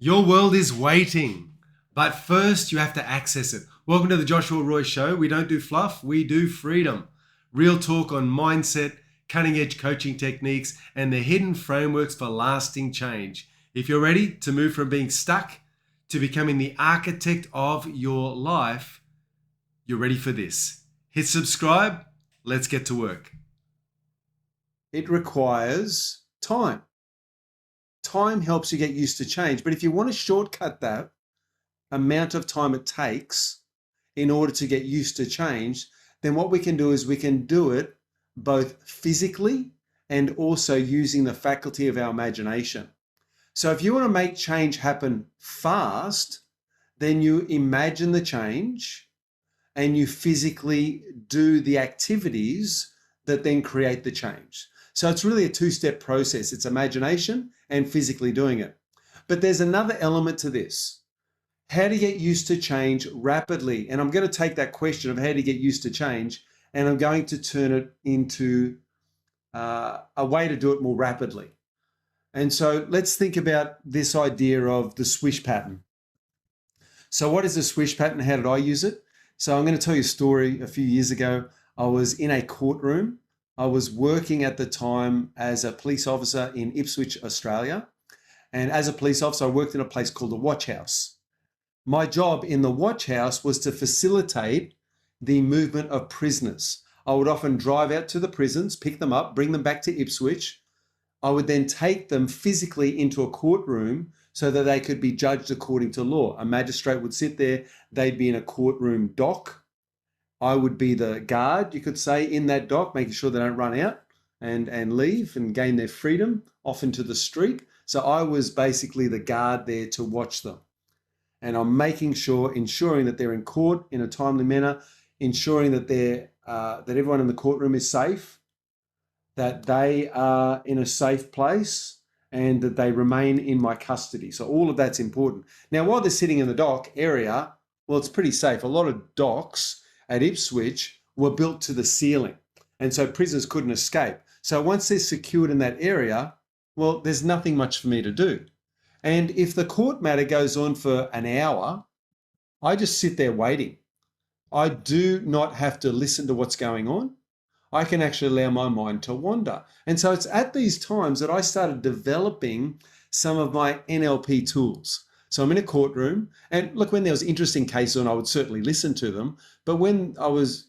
Your world is waiting, but first you have to access it. Welcome to the Joshua Roy Show. We don't do fluff, we do freedom. Real talk on mindset, cutting edge coaching techniques, and the hidden frameworks for lasting change. If you're ready to move from being stuck to becoming the architect of your life, you're ready for this. Hit subscribe. Let's get to work. It requires time. Time helps you get used to change. But if you want to shortcut that amount of time it takes in order to get used to change, then what we can do is we can do it both physically and also using the faculty of our imagination. So if you want to make change happen fast, then you imagine the change and you physically do the activities that then create the change. So it's really a two-step process. It's imagination and physically doing it. But there's another element to this. How to get used to change rapidly. And I'm going to take that question of how to get used to change and I'm going to turn it into a way to do it more rapidly. And so let's think about this idea of the swish pattern. So what is the swish pattern? How did I use it? So I'm going to tell you a story. A few years ago, I was in a courtroom. I was working at the time as a police officer in Ipswich, Australia. And as a police officer, I worked in a place called the Watch House. My job in the Watch House was to facilitate the movement of prisoners. I would often drive out to the prisons, pick them up, bring them back to Ipswich. I would then take them physically into a courtroom so that they could be judged according to law. A magistrate would sit there, they'd be in a courtroom dock. I would be the guard, you could say, in that dock, making sure they don't run out and leave and gain their freedom off into the street. So I was basically the guard there to watch them. And I'm making sure, ensuring that they're in court in a timely manner, ensuring that that everyone in the courtroom is safe, that they are in a safe place, and that they remain in my custody. So all of that's important. Now, while they're sitting in the dock area, well, it's pretty safe. A lot of docks at Ipswich were built to the ceiling, and so prisoners couldn't escape. So once they're secured in that area, well, there's nothing much for me to do. And if the court matter goes on for an hour, I just sit there waiting. I do not have to listen to what's going on. I can actually allow my mind to wander. And so it's at these times that I started developing some of my NLP tools. So I'm in a courtroom, and look, when there was interesting cases on, I would certainly listen to them. But when I was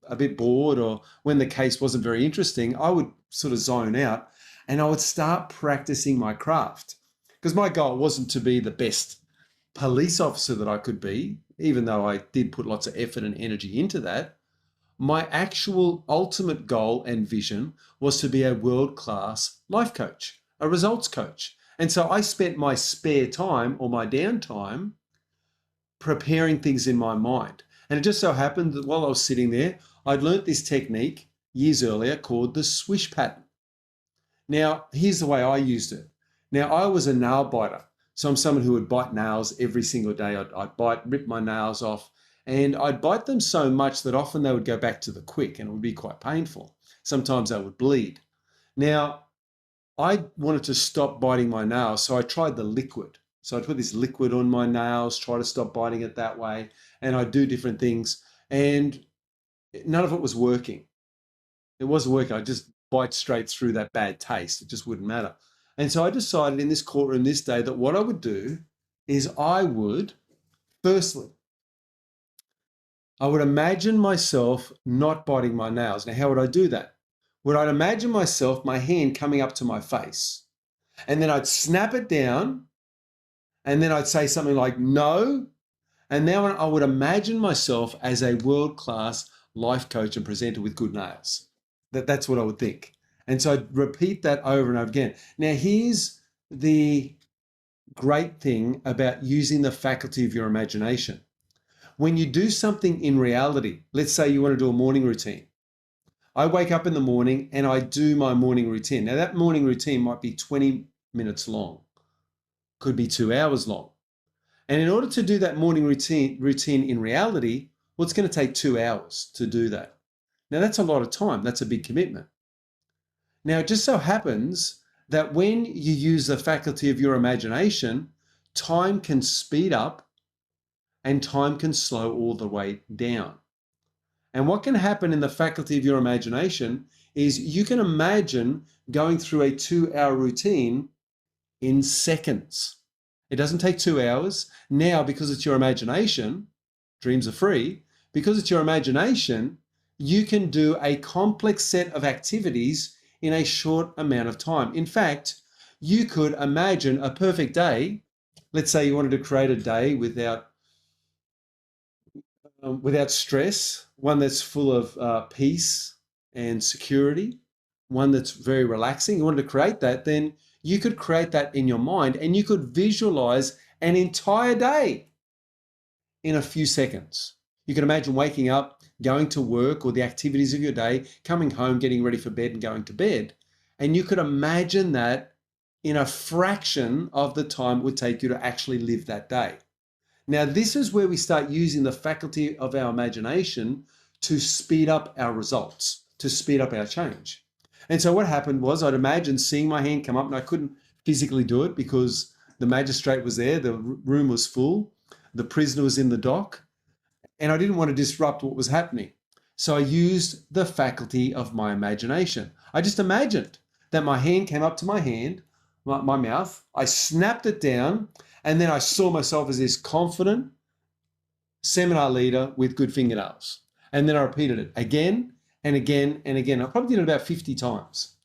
a bit bored or when the case wasn't very interesting, I would sort of zone out and I would start practicing my craft. Because my goal wasn't to be the best police officer that I could be, even though I did put lots of effort and energy into that. My actual ultimate goal and vision was to be a world-class life coach, a results coach. And so I spent my spare time or my downtime preparing things in my mind. And it just so happened that while I was sitting there, I'd learnt this technique years earlier called the swish pattern. Now, here's the way I used it. Now, I was a nail biter. So I'm someone who would bite nails every single day. I'd bite, rip my nails off. And I'd bite them so much that often they would go back to the quick and it would be quite painful. Sometimes they would bleed. Now, I wanted to stop biting my nails, so I tried the liquid. So I'd put this liquid on my nails, try to stop biting it that way, and I'd do different things. And none of it was working. It wasn't working. I'd just bite straight through that bad taste. It just wouldn't matter. And so I decided in this courtroom this day that what I would do is I would, firstly, I would imagine myself not biting my nails. Now, how would I do that? Would I imagine myself, my hand coming up to my face, and then I'd snap it down, and then I'd say something like, no, and now I would imagine myself as a world-class life coach and presenter with good nails. That's what I would think. And so I'd repeat that over and over again. Now, here's the great thing about using the faculty of your imagination. When you do something in reality, let's say you want to do a morning routine. I wake up in the morning and I do my morning routine. Now that morning routine might be 20 minutes long, could be 2 hours long. And in order to do that morning routine in reality, well, it's going to take 2 hours to do that. Now that's a lot of time. That's a big commitment. Now it just so happens that when you use the faculty of your imagination time can speed up and time can slow all the way down. And what can happen in the faculty of your imagination is you can imagine going through a 2-hour routine in seconds. It doesn't take 2 hours. Now, because it's your imagination, dreams are free, because it's your imagination, you can do a complex set of activities in a short amount of time. In fact, you could imagine a perfect day. Let's say you wanted to create a day without stress, one that's full of peace and security, one that's very relaxing. You wanted to create that, then you could create that in your mind and you could visualize an entire day in a few seconds. You can imagine waking up, going to work or the activities of your day, coming home, getting ready for bed and going to bed. And you could imagine that in a fraction of the time it would take you to actually live that day. Now, this is where we start using the faculty of our imagination to speed up our results, to speed up our change. And so what happened was I'd imagine seeing my hand come up, and I couldn't physically do it because the magistrate was there, the room was full, the prisoner was in the dock, and I didn't want to disrupt what was happening. So I used the faculty of my imagination. I just imagined that my hand came up to my mouth, I snapped it down, and then I saw myself as this confident seminar leader with good fingernails. And then I repeated it again and again and again. I probably did it about 50 times.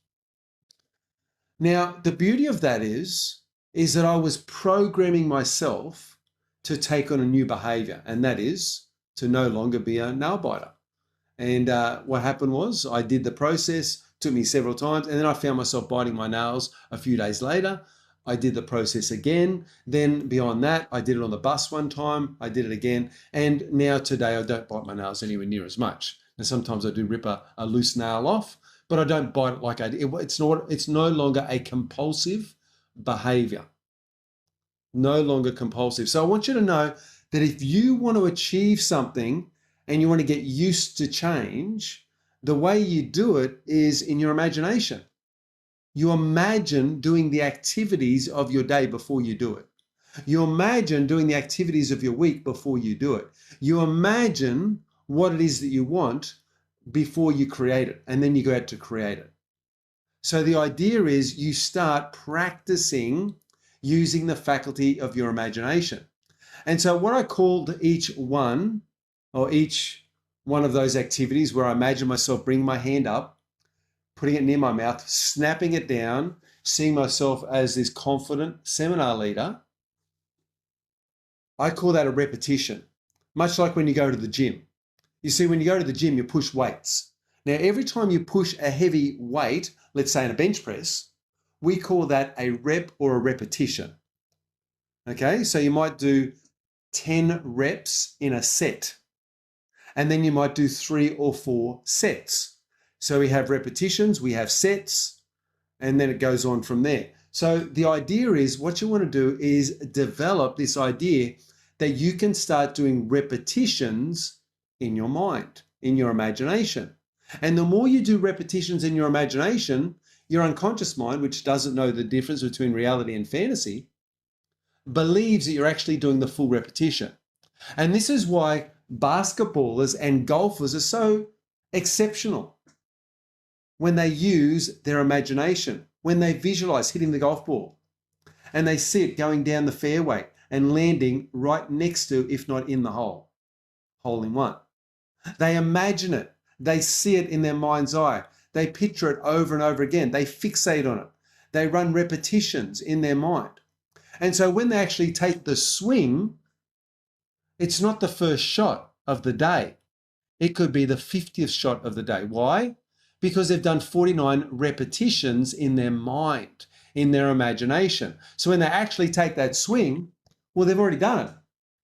Now, the beauty of that is that I was programming myself to take on a new behavior, and that is to no longer be a nail biter. And what happened was I did the process, took me several times, and then I found myself biting my nails a few days later. I did the process again. Then beyond that, I did it on the bus one time. I did it again. And now today, I don't bite my nails anywhere near as much. And sometimes I do rip a loose nail off, but I don't bite it like I did. It's no longer a compulsive behavior. No longer compulsive. So I want you to know that if you want to achieve something and you want to get used to change, the way you do it is in your imagination. You imagine doing the activities of your day before you do it. You imagine doing the activities of your week before you do it. You imagine what it is that you want before you create it, and then you go out to create it. So the idea is you start practicing using the faculty of your imagination. And so what I called each one of those activities where I imagine myself bringing my hand up, putting it near my mouth, snapping it down, seeing myself as this confident seminar leader, I call that a repetition, much like when you go to the gym. You see, when you go to the gym, you push weights. Now, every time you push a heavy weight, let's say in a bench press, we call that a rep or a repetition. Okay, so you might do 10 reps in a set, and then you might do 3 or 4 sets. So we have repetitions, we have sets, and then it goes on from there. So the idea is what you want to do is develop this idea that you can start doing repetitions in your mind, in your imagination. And the more you do repetitions in your imagination, your unconscious mind, which doesn't know the difference between reality and fantasy, believes that you're actually doing the full repetition. And this is why basketballers and golfers are so exceptional when they use their imagination, when they visualize hitting the golf ball and they see it going down the fairway and landing right next to, if not in the hole in one. They imagine it. They see it in their mind's eye. They picture it over and over again. They fixate on it. They run repetitions in their mind. And so when they actually take the swing, it's not the first shot of the day. It could be the 50th shot of the day. Why? Because they've done 49 repetitions in their mind, in their imagination. So when they actually take that swing, well, they've already done it.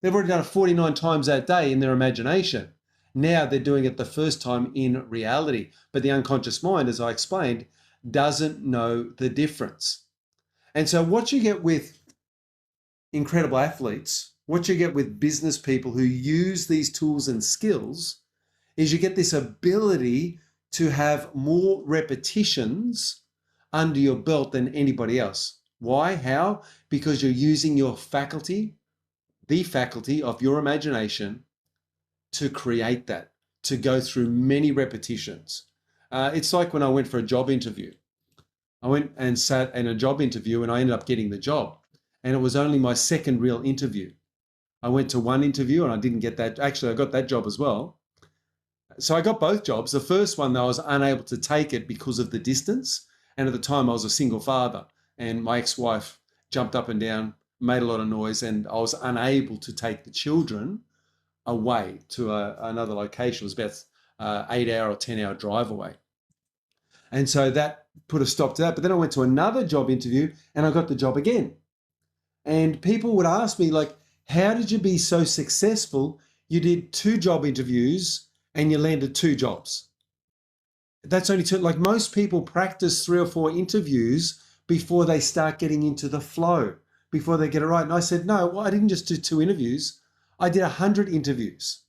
They've already done it 49 times that day in their imagination. Now they're doing it the first time in reality. But the unconscious mind, as I explained, doesn't know the difference. And so what you get with incredible athletes, what you get with business people who use these tools and skills is you get this ability to have more repetitions under your belt than anybody else. Why? How? Because you're using your faculty, the faculty of your imagination, to create that, to go through many repetitions. It's like when I went for a job interview. I went and sat in a job interview and I ended up getting the job. And it was only my second real interview. I went to one interview and I didn't get that. Actually, I got that job as well. So I got both jobs. The first one, though, I was unable to take it because of the distance. And at the time, I was a single father and my ex-wife jumped up and down, made a lot of noise, and I was unable to take the children away to another location. It was about 8-hour or 10-hour drive away. And so that put a stop to that. But then I went to another job interview and I got the job again. And people would ask me, like, how did you be so successful? You did 2 job interviews and you landed 2 jobs. That's only 2. Like, most people practice 3 or 4 interviews before they start getting into the flow, before they get it right. And I said, no, well, I didn't just do 2 interviews. I did 100 interviews.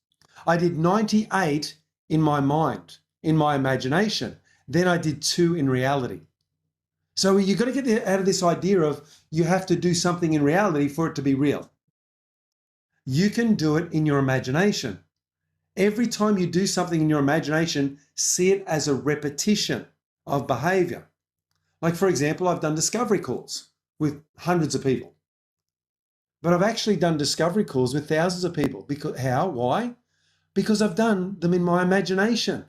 I did 98 in my mind, in my imagination. Then I did 2 in reality. So you've got to get out of this idea of you have to do something in reality for it to be real. You can do it in your imagination. Every time you do something in your imagination, see it as a repetition of behavior. Like, for example, I've done discovery calls with hundreds of people. But I've actually done discovery calls with thousands of people. Because how? Why? Because I've done them in my imagination.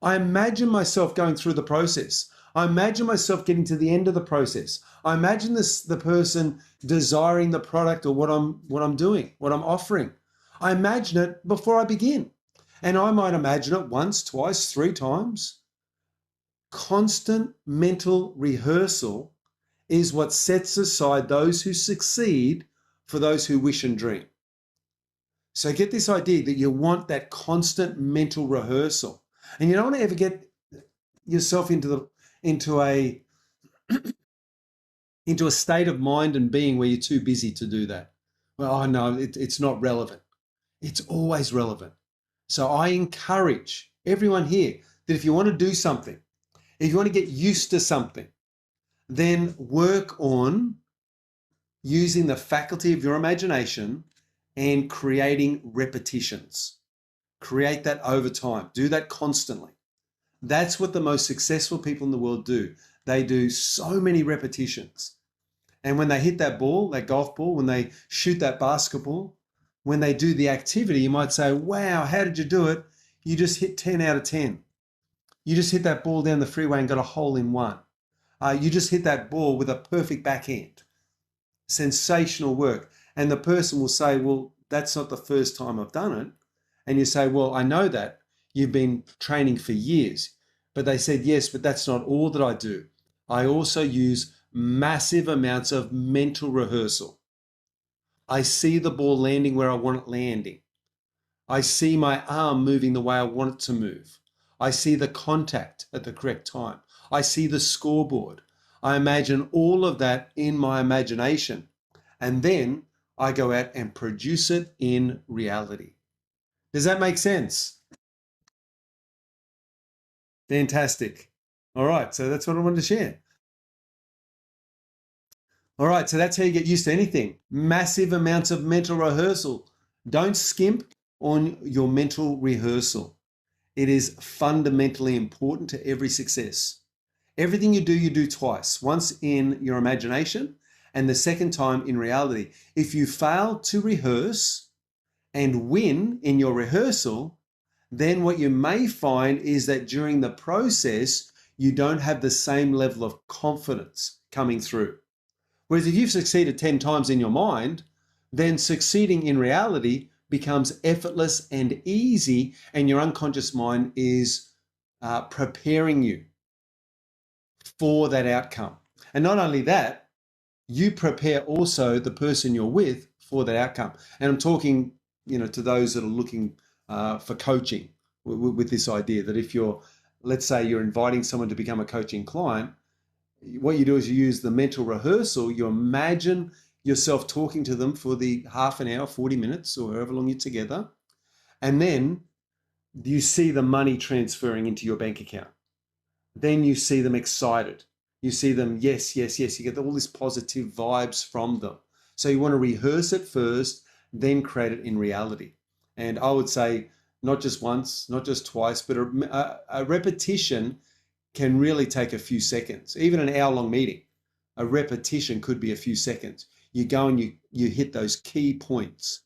I imagine myself going through the process. I imagine myself getting to the end of the process. I imagine the person desiring the product or what I'm doing, what I'm offering. I imagine it before I begin. And I might imagine it once, twice, 3 times. Constant mental rehearsal is what sets aside those who succeed for those who wish and dream. So get this idea that you want that constant mental rehearsal. And you don't want to ever get yourself into a state of mind and being where you're too busy to do that. Well, I know it's not relevant. It's always relevant. So I encourage everyone here that if you want to do something, if you want to get used to something, then work on using the faculty of your imagination and creating repetitions. Create that over time. Do that constantly. That's what the most successful people in the world do. They do so many repetitions. And when they hit that ball, that golf ball, when they shoot that basketball, when they do the activity, you might say, wow, how did you do it? You just hit 10 out of 10. You just hit that ball down the freeway and got a hole in one. You just hit that ball with a perfect backhand. Sensational work. And the person will say, well, that's not the first time I've done it. And you say, well, I know that. You've been training for years. But they said, yes, but that's not all that I do. I also use massive amounts of mental rehearsal. I see the ball landing where I want it landing. I see my arm moving the way I want it to move. I see the contact at the correct time. I see the scoreboard. I imagine all of that in my imagination. And then I go out and produce it in reality. Does that make sense? Fantastic. All right, so that's what I wanted to share. All right, so that's how you get used to anything. Massive amounts of mental rehearsal. Don't skimp on your mental rehearsal. It is fundamentally important to every success. Everything you do twice. Once in your imagination and the second time in reality. If you fail to rehearse and win in your rehearsal, then what you may find is that during the process, you don't have the same level of confidence coming through. Whereas if you've succeeded 10 times in your mind, then succeeding in reality becomes effortless and easy, and your unconscious mind is preparing you for that outcome. And not only that, you prepare also the person you're with for that outcome. And I'm talking, to those that are looking for coaching with this idea that if let's say you're inviting someone to become a coaching client, what you do is you use the mental rehearsal. You imagine yourself talking to them for the half an hour, 40 minutes, or however long you're together. And then you see the money transferring into your bank account. Then you see them excited. You see them, yes, yes, yes. You get all these positive vibes from them. So you want to rehearse it first, then create it in reality. And I would say not just once, not just twice, but a repetition can really take a few seconds. Even an hour-long meeting, a repetition could be a few seconds. You go and you hit those key points.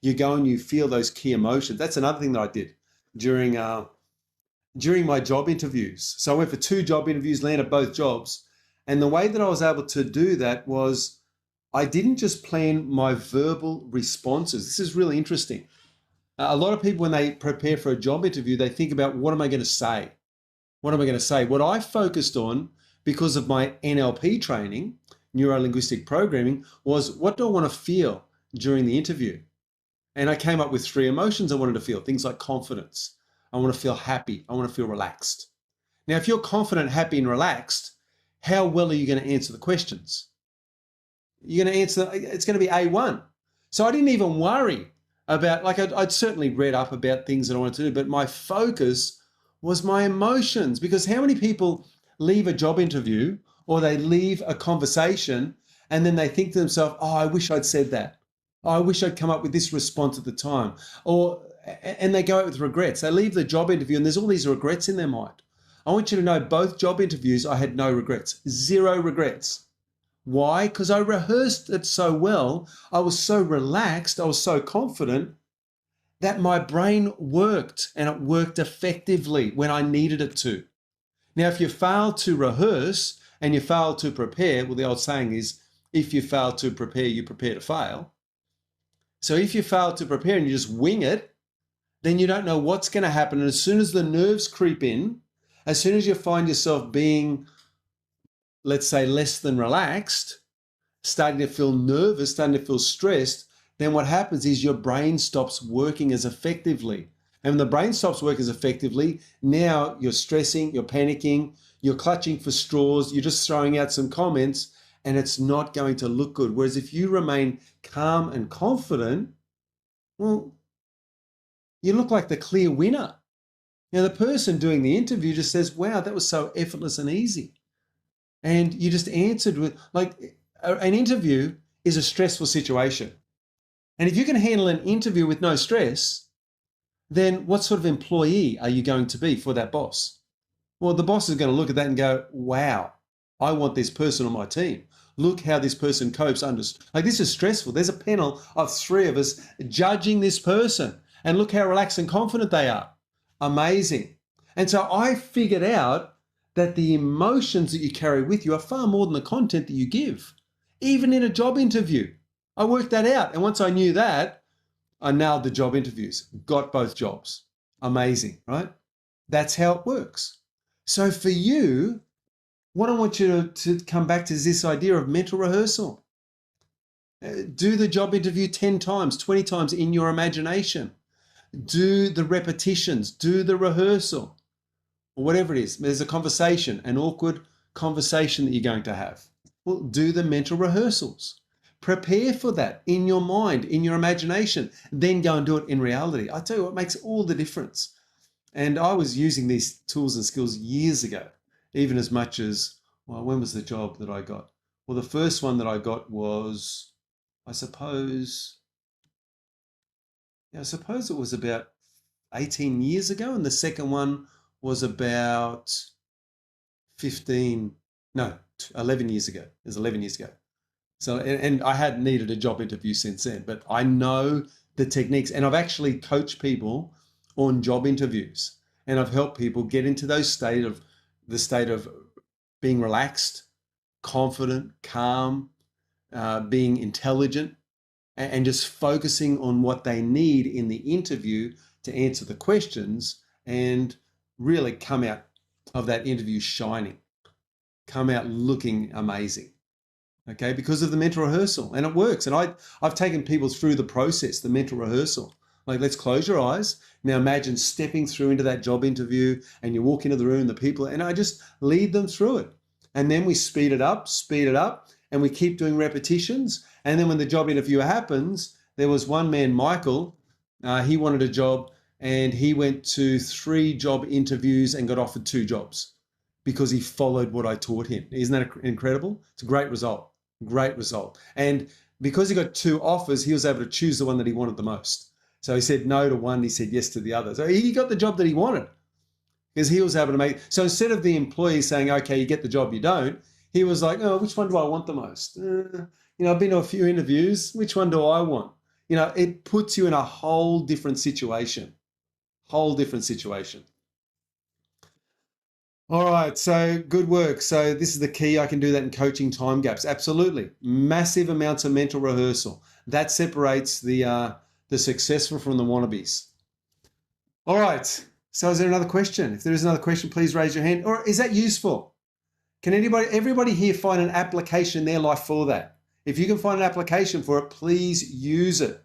You go and you feel those key emotions. That's another thing that I did during my job interviews. So I went for 2 job interviews, landed both jobs. And the way that I was able to do that was I didn't just plan my verbal responses. This is really interesting. A lot of people, when they prepare for a job interview, they think about, what am I going to say? What am I going to say? What I focused on, because of my NLP training, neuro-linguistic programming, was, what do I want to feel during the interview? And I came up with 3 emotions I wanted to feel. Things like confidence. I want to feel happy. I want to feel relaxed. Now, if you're confident, happy, and relaxed, how well are you going to answer the questions? You're going to answer, it's going to be A1. So I didn't even worry about, like, I'd certainly read up about things that I wanted to do, but my focus was my emotions. Because how many people leave a job interview or they leave a conversation and then they think to themselves, oh, I wish I'd said that. Oh, I wish I'd come up with this response at the time. And they go out with regrets. They leave the job interview and there's all these regrets in their mind. I want you to know, both job interviews, I had no regrets, 0 regrets. Why? Because I rehearsed it so well. I was so relaxed. I was so confident that my brain worked, and it worked effectively when I needed it to. Now, if you fail to rehearse and you fail to prepare, well, the old saying is, if you fail to prepare, you prepare to fail. So if you fail to prepare and you just wing it, then you don't know what's going to happen. And as soon as the nerves creep in, as soon as you find yourself being, let's say, less than relaxed, starting to feel nervous, starting to feel stressed, then what happens is your brain stops working as effectively. And when the brain stops working as effectively, now you're stressing, you're panicking, you're clutching for straws, you're just throwing out some comments, and it's not going to look good. Whereas if you remain calm and confident, well, you look like the clear winner. Now, the person doing the interview just says, wow, that was so effortless and easy. And you just answered with, like, an interview is a stressful situation. And if you can handle an interview with no stress, then what sort of employee are you going to be for that boss? Well, the boss is going to look at that and go, wow, I want this person on my team. Look how this person copes under, like, this is stressful. There's a panel of 3 of us judging this person, and look how relaxed and confident they are. Amazing. And so I figured out that the emotions that you carry with you are far more than the content that you give, even in a job interview. I worked that out. And once I knew that, I nailed the job interviews, got both jobs. Amazing, right? That's how it works. So for you, what I want you to come back to is this idea of mental rehearsal. Do the job interview 10 times, 20 times in your imagination. Do the repetitions, do the rehearsal, or whatever it is. There's a conversation, an awkward conversation that you're going to have. Well, do the mental rehearsals. Prepare for that in your mind, in your imagination, then go and do it in reality. I tell you what makes all the difference. And I was using these tools and skills years ago, even as much as, well, when was the job that I got? Well, the first one that I got was, I suppose it was about 18 years ago. And the second one was about 11 years ago. It was 11 years ago. So, and I hadn't needed a job interview since then, but I know the techniques, and I've actually coached people on job interviews, and I've helped people get into the state of being relaxed, confident, calm, being intelligent, and just focusing on what they need in the interview to answer the questions and really come out of that interview shining, come out looking amazing. Okay, because of the mental rehearsal, and it works. And I've taken people through the process, the mental rehearsal. Like, let's close your eyes. Now imagine stepping through into that job interview, and you walk into the room, the people, and I just lead them through it. And then we speed it up, and we keep doing repetitions. And then when the job interview happens, there was one man, Michael, he wanted a job, and he went to 3 job interviews and got offered 2 jobs because he followed what I taught him. Isn't that incredible? It's a great result. Great result. And because he got 2 offers, he was able to choose the one that he wanted the most. So he said no to one, he said yes to the other. So he got the job that he wanted because he was able to make. So instead of the employee saying, okay, you get the job, you don't, he was like, oh, which one do I want the most? I've been to a few interviews. Which one do I want? It puts you in a whole different situation. Whole different situation. All right, so good work. So this is the key. I can do that in coaching time gaps. Absolutely. Massive amounts of mental rehearsal. That separates the successful from the wannabes. All right. So is there another question? If there is another question, please raise your hand. Or is that useful? Can everybody here find an application in their life for that? If you can find an application for it, please use it.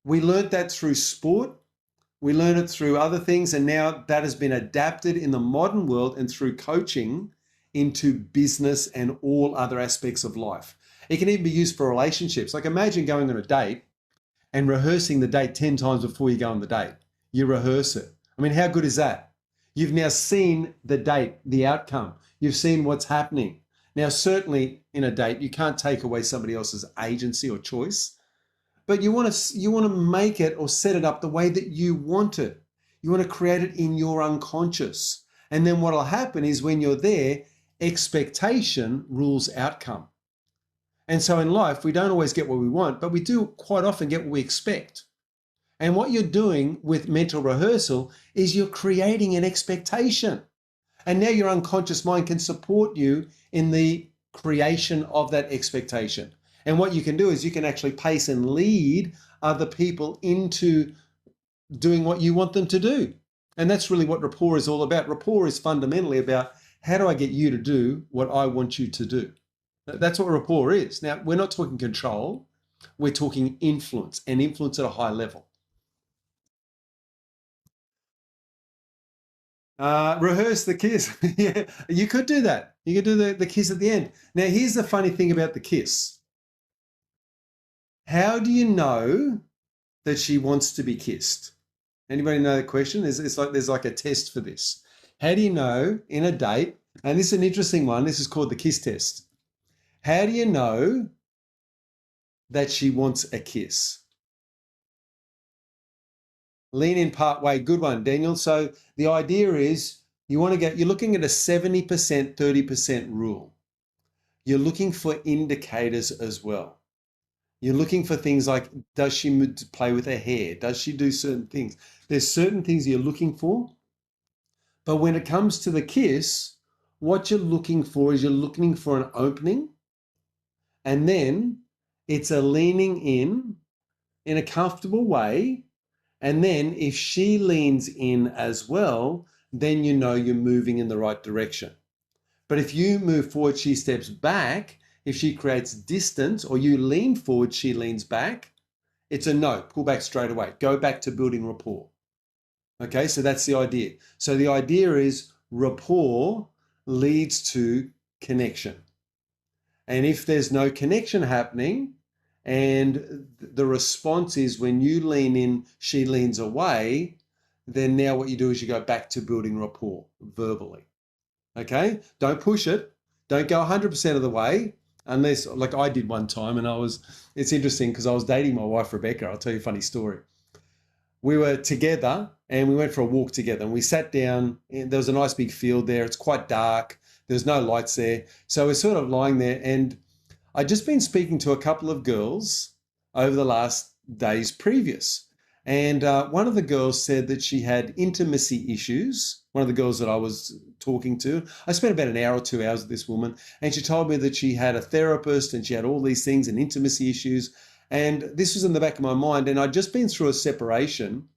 We learned that through sport. We learn it through other things, and now that has been adapted in the modern world and through coaching into business and all other aspects of life. It can even be used for relationships. Like imagine going on a date and rehearsing the date 10 times before you go on the date. You rehearse it. I mean, how good is that? You've now seen the date, the outcome. You've seen what's happening. Now, certainly in a date, you can't take away somebody else's agency or choice. But you want to make it or set it up the way that you want it. You want to create it in your unconscious. And then what will happen is when you're there, expectation rules outcome. And so in life, we don't always get what we want, but we do quite often get what we expect. And what you're doing with mental rehearsal is you're creating an expectation. And now your unconscious mind can support you in the creation of that expectation. And what you can do is you can actually pace and lead other people into doing what you want them to do. And that's really what rapport is all about. Rapport is fundamentally about how do I get you to do what I want you to do? That's what rapport is. Now, we're not talking control. We're talking influence, and influence at a high level. Rehearse the kiss. Yeah, you could do that. You could do the kiss at the end. Now, here's the funny thing about the kiss. How do you know that she wants to be kissed? Anybody know the question? There's like a test for this. How do you know in a date, and this is an interesting one, this is called the kiss test. How do you know that she wants a kiss? Lean in part way. Good one, Daniel. So the idea is you're looking at a 70%, 30% rule. You're looking for indicators as well. You're looking for things like, does she play with her hair? Does she do certain things? There's certain things you're looking for. But when it comes to the kiss, what you're looking for is you're looking for an opening. And then it's a leaning in a comfortable way. And then if she leans in as well, then you know you're moving in the right direction. But if you move forward, she steps back. If she creates distance or you lean forward, she leans back, it's a no, pull back straight away. Go back to building rapport. Okay, so that's the idea. So the idea is rapport leads to connection. And if there's no connection happening and the response is when you lean in, she leans away, then now what you do is you go back to building rapport verbally. Okay, don't push it. Don't go 100% of the way. Unless, like I did one time, and it's interesting because I was dating my wife, Rebecca. I'll tell you a funny story. We were together and we went for a walk together and we sat down and there was a nice big field there. It's quite dark. There's no lights there. So we're sort of lying there and I'd just been speaking to a couple of girls over the last days previous. And one of the girls said that she had intimacy issues. One of the girls that I was talking to, I spent about an hour or 2 hours with this woman, and she told me that she had a therapist and she had all these things and intimacy issues. And this was in the back of my mind. And I'd just been through a separation.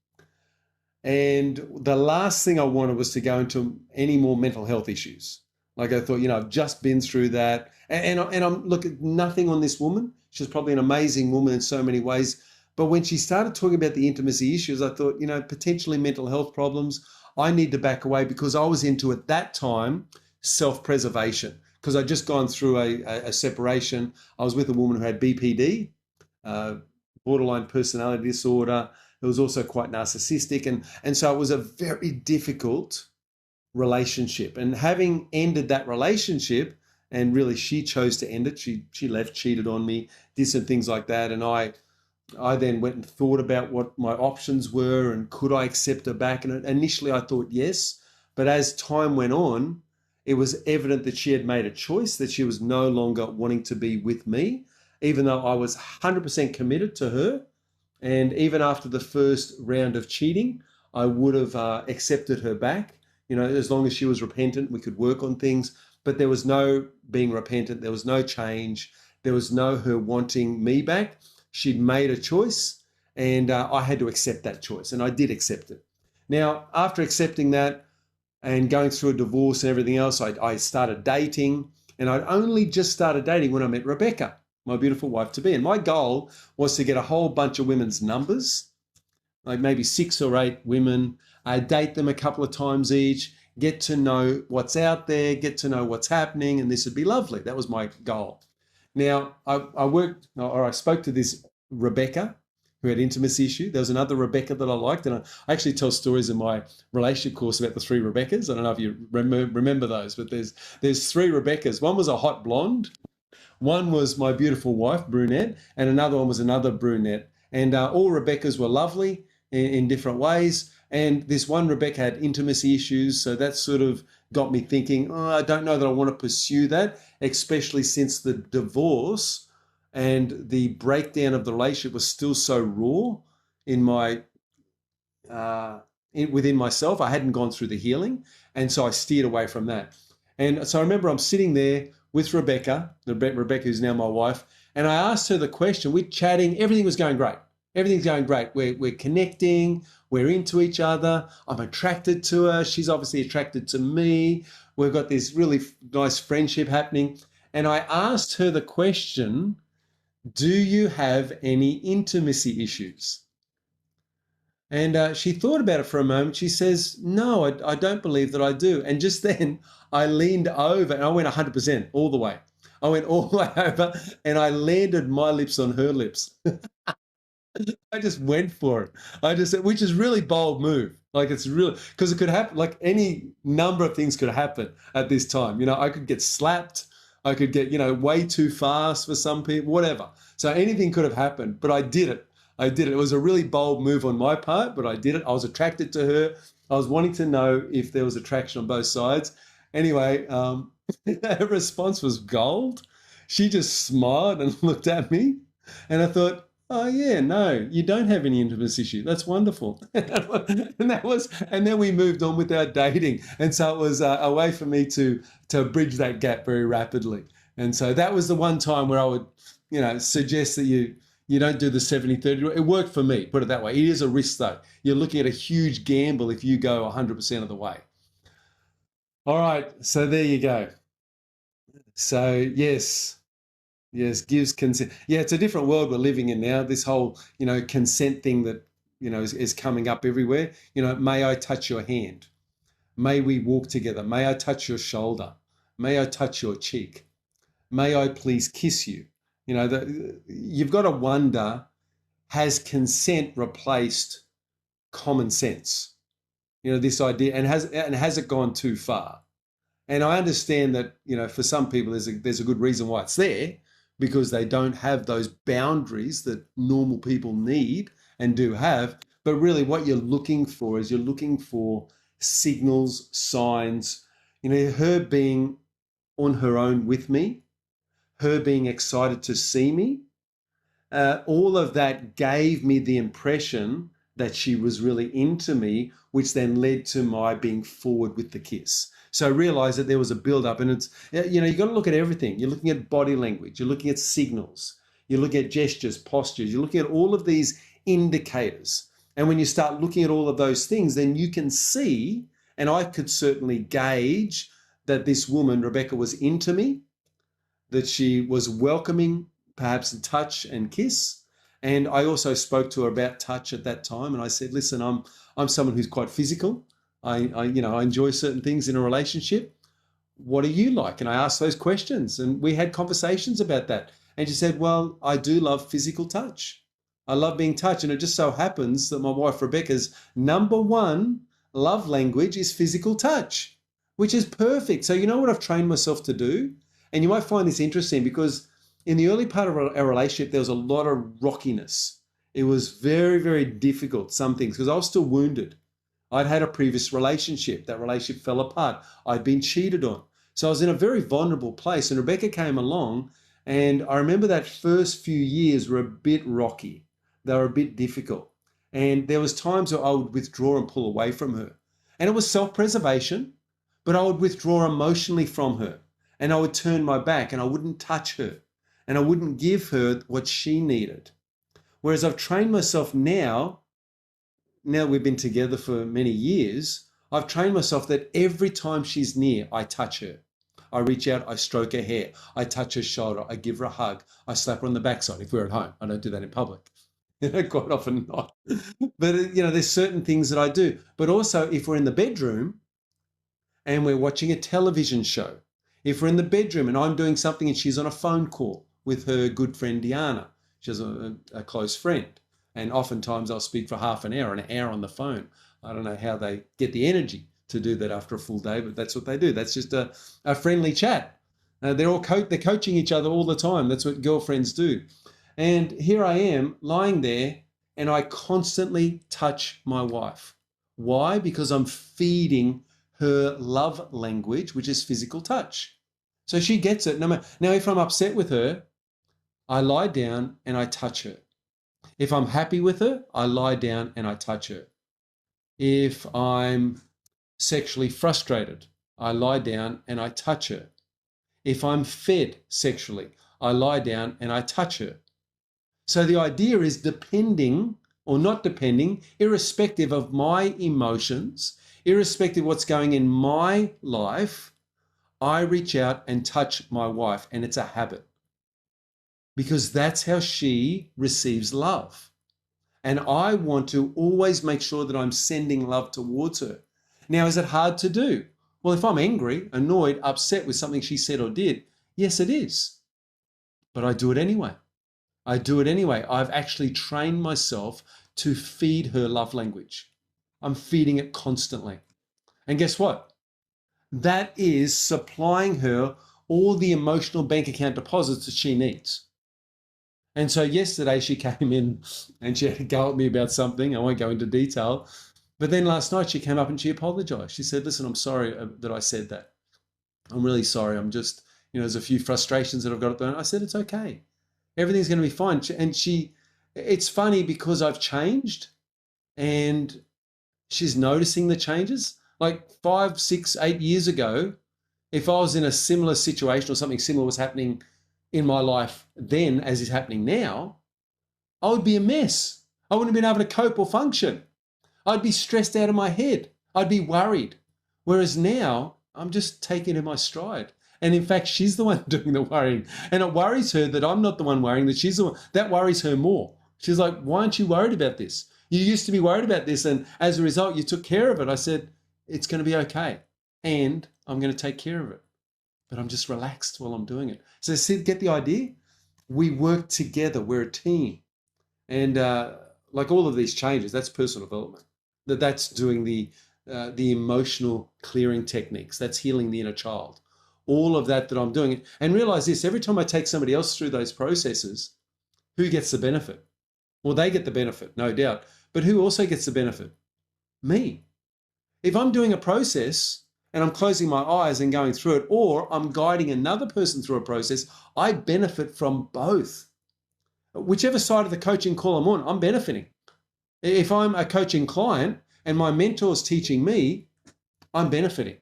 And the last thing I wanted was to go into any more mental health issues. Like I thought, I've just been through that. And I'm looking nothing on this woman. She's probably an amazing woman in so many ways. But when she started talking about the intimacy issues, I thought, potentially mental health problems, I need to back away because I was into, at that time, self-preservation. Because I'd just gone through a separation. I was with a woman who had BPD, borderline personality disorder. It was also quite narcissistic. And so it was a very difficult relationship. And having ended that relationship, and really she chose to end it. She left, cheated on me, did some things like that. And I then went and thought about what my options were and could I accept her back. And initially I thought yes. But as time went on, it was evident that she had made a choice, that she was no longer wanting to be with me, even though I was 100% committed to her. And even after the first round of cheating, I would have accepted her back. You know, as long as she was repentant, we could work on things. But there was no being repentant. There was no change. There was no her wanting me back. She'd made a choice, and I had to accept that choice, and I did accept it. Now, after accepting that and going through a divorce and everything else, I started dating, and I'd only just started dating when I met Rebecca, my beautiful wife-to-be. And my goal was to get a whole bunch of women's numbers, like maybe 6 or 8 women, date them a couple of times each, get to know what's out there, get to know what's happening, and this would be lovely. That was my goal. Now, I spoke to this Rebecca who had intimacy issue. There was another Rebecca that I liked, and I actually tell stories in my relationship course about the 3 Rebeccas. I don't know if you remember those, but there's 3 Rebeccas. One was a hot blonde, one was my beautiful wife, brunette, and another one was another brunette. And all Rebeccas were lovely in different ways. And this one Rebecca had intimacy issues, so that sort of got me thinking, oh, I don't know that I want to pursue that, especially since the divorce and the breakdown of the relationship was still so raw in my within myself. I hadn't gone through the healing, and so I steered away from that. And so I remember I'm sitting there with Rebecca, who's now my wife, and I asked her the question. We're chatting, everything was going great. Everything's going great. We're connecting. We're into each other. I'm attracted to her. She's obviously attracted to me. We've got this really nice friendship happening. And I asked her the question, do you have any intimacy issues? And she thought about it for a moment. She says, no, I don't believe that I do. And just then I leaned over and I went 100% all the way. I went all the way over and I landed my lips on her lips. I just went for it. I just, which is really bold move. Like it's really, because it could happen, like any number of things could happen at this time. You know, I could get slapped. I could get, way too fast for some people, whatever. So anything could have happened, but I did it. I did it. It was a really bold move on my part, but I did it. I was attracted to her. I was wanting to know if there was attraction on both sides. Anyway, her response was gold. She just smiled and looked at me, and I thought, oh yeah, no, you don't have any intimacy issue. That's wonderful. And then we moved on with our dating. And so it was a way for me to bridge that gap very rapidly. And so that was the one time where I would, suggest that you don't do the 70-30. It worked for me, put it that way. It is a risk though. You're looking at a huge gamble if you go 100% of the way. All right, so there you go. So yes, gives consent. Yeah, it's a different world we're living in now. This whole, consent thing that, is coming up everywhere. May I touch your hand? May we walk together? May I touch your shoulder? May I touch your cheek? May I please kiss you? You've got to wonder, has consent replaced common sense? This idea, and has it gone too far? And I understand that, for some people there's a good reason why it's there, because they don't have those boundaries that normal people need and do have. But really what you're looking for is you're looking for signals, signs, her being on her own with me, her being excited to see me. All of that gave me the impression that she was really into me, which then led to my being forward with the kiss. So I realized that there was a build-up, and it's, you've got to look at everything. You're looking at body language. You're looking at signals. You're looking at gestures, postures. You're looking at all of these indicators. And when you start looking at all of those things, then you can see, and I could certainly gauge, that this woman, Rebecca, was into me, that she was welcoming, perhaps in touch and kiss. And I also spoke to her about touch at that time. And I said, listen, I'm someone who's quite physical. I enjoy certain things in a relationship. What do you like? And I asked those questions, and we had conversations about that. And she said, well, I do love physical touch. I love being touched. And it just so happens that my wife Rebecca's number one love language is physical touch. which is perfect. So you know what I've trained myself to do? And you might find this interesting because in the early part of our relationship, there was a lot of rockiness. It was very, very difficult, some things, because I was still wounded. I'd had a previous relationship. That relationship fell apart. I'd been cheated on. So I was in a very vulnerable place. And Rebecca came along, and I remember that first few years were a bit rocky. They were a bit difficult. And there was times where I would withdraw and pull away from her. And it was self-preservation, but I would withdraw emotionally from her. And I would turn my back and I wouldn't touch her. And I wouldn't give her what she needed. Whereas I've trained myself now we've been together for many years, I've trained myself that every time she's near, I touch her. I reach out, I stroke her hair, I touch her shoulder, I give her a hug, I slap her on the backside if we're at home. I don't do that in public. Quite often not. But, there's certain things that I do. But also, if we're in the bedroom and we're watching a television show, if we're in the bedroom and I'm doing something and she's on a phone call with her good friend Diana, she's a close friend, and oftentimes I'll speak for half an hour on the phone. I don't know how they get the energy to do that after a full day, but that's what they do. That's just a friendly chat. They're coaching each other all the time. That's what girlfriends do. And here I am lying there and I constantly touch my wife. Why? Because I'm feeding her love language, which is physical touch. So she gets it. Now, if I'm upset with her, I lie down and I touch her. If I'm happy with her, I lie down and I touch her. If I'm sexually frustrated, I lie down and I touch her. If I'm fed sexually, I lie down and I touch her. So the idea is depending or not depending, irrespective of my emotions, irrespective of what's going in my life, I reach out and touch my wife, and it's a habit. Because that's how she receives love. And I want to always make sure that I'm sending love towards her. Now, is it hard to do? Well, if I'm angry, annoyed, upset with something she said or did, yes, it is. But I do it anyway. I've actually trained myself to feed her love language. I'm feeding it constantly. And guess what? That is supplying her all the emotional bank account deposits that she needs. And so yesterday she came in and she had to go at me about something. I won't go into detail. But then last night she came up and she apologized. She said, listen, I'm sorry that I said that. I'm really sorry. I'm just, there's a few frustrations that I've got at the moment. I said, it's okay. Everything's going to be fine. And it's funny because I've changed and she's noticing the changes. Like 5, 6, 8 years ago, if I was in a similar situation or something similar was happening in my life then as is happening now, I would be a mess. I wouldn't have been able to cope or function. I'd be stressed out of my head. I'd be worried. Whereas now, I'm just taking it in my stride. And in fact, she's the one doing the worrying. And it worries her that I'm not the one worrying, that she's the one. That worries her more. She's like, why aren't you worried about this? You used to be worried about this, and as a result, you took care of it. I said, it's going to be okay. And I'm going to take care of it. But I'm just relaxed while I'm doing it. So see, get the idea? We work together. We're a team. And like all of these changes, that's personal development. That's doing the emotional clearing techniques. That's healing the inner child. All of that I'm doing. And realize this, every time I take somebody else through those processes, who gets the benefit? Well, they get the benefit, no doubt. But who also gets the benefit? Me. If I'm doing a process and I'm closing my eyes and going through it, or I'm guiding another person through a process, I benefit from both. Whichever side of the coaching call I'm on, I'm benefiting. If I'm a coaching client and my mentor's teaching me, I'm benefiting.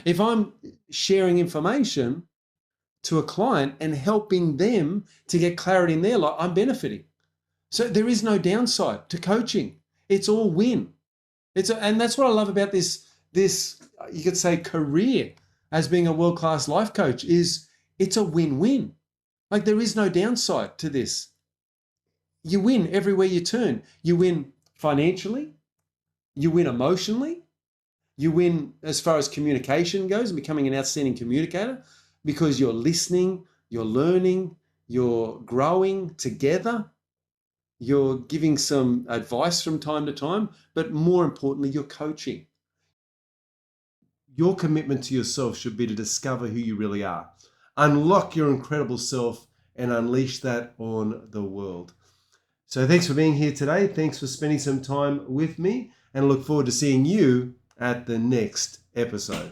If I'm sharing information to a client and helping them to get clarity in their life, I'm benefiting. So there is no downside to coaching. It's all win. And that's what I love about this, you could say, career as being a world-class life coach, is it's a win-win. Like there is no downside to this. You win everywhere you turn. You win financially. You win emotionally. You win as far as communication goes and becoming an outstanding communicator because you're listening, you're learning, you're growing together. You're giving some advice from time to time, but more importantly, you're coaching. your commitment to yourself should be to discover who you really are. Unlock your incredible self and unleash that on the world. So thanks for being here today. Thanks for spending some time with me, and I look forward to seeing you at the next episode.